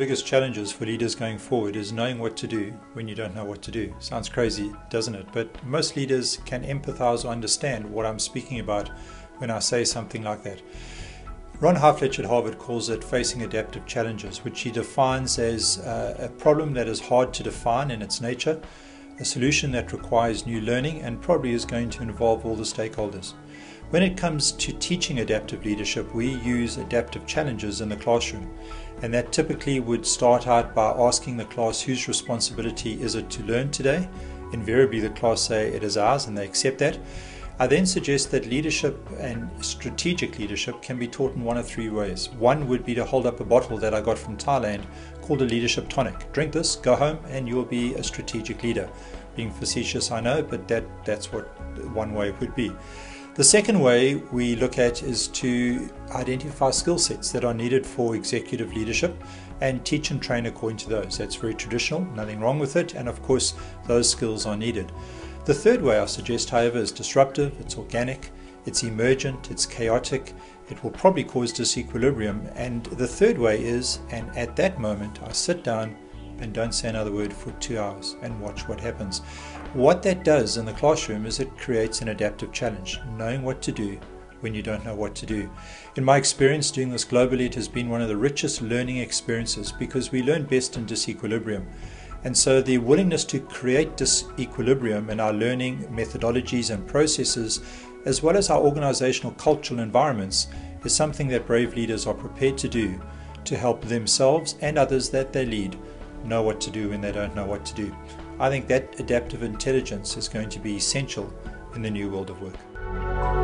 biggest challenges for leaders going forward is knowing what to do when you don't know what to do. Sounds crazy, doesn't it? But most leaders can empathize or understand what I'm speaking about when I say something like that. Ron Heifetz at Harvard calls it facing adaptive challenges, which he defines as a problem that is hard to define in its nature, a solution that requires new learning and probably is going to involve all the stakeholders. When it comes to teaching adaptive leadership, we use adaptive challenges in the classroom, and that typically would start out by asking the class whose responsibility is it to learn today. Invariably the class say it is ours and they accept that. I then suggest that leadership and strategic leadership can be taught in one of three ways. One would be to hold up a bottle that I got from Thailand called a leadership tonic. Drink this, go home, and you'll be a strategic leader. Being facetious, I know, but that's what one way would be. The second way we look at is to identify skill sets that are needed for executive leadership and teach and train according to those. That's very traditional, nothing wrong with it, and of course those skills are needed. The third way I suggest, however, is disruptive, it's organic, it's emergent, it's chaotic, it will probably cause disequilibrium, and the third way is, and at that moment I sit down and don't say another word for 2 hours and watch what happens. What that does in the classroom is it creates an adaptive challenge, knowing what to do when you don't know what to do. In my experience doing this globally, it has been one of the richest learning experiences because we learn best in disequilibrium. And so the willingness to create disequilibrium in our learning methodologies and processes, as well as our organizational cultural environments, is something that brave leaders are prepared to do to help themselves and others that they lead know what to do when they don't know what to do. I think that adaptive intelligence is going to be essential in the new world of work.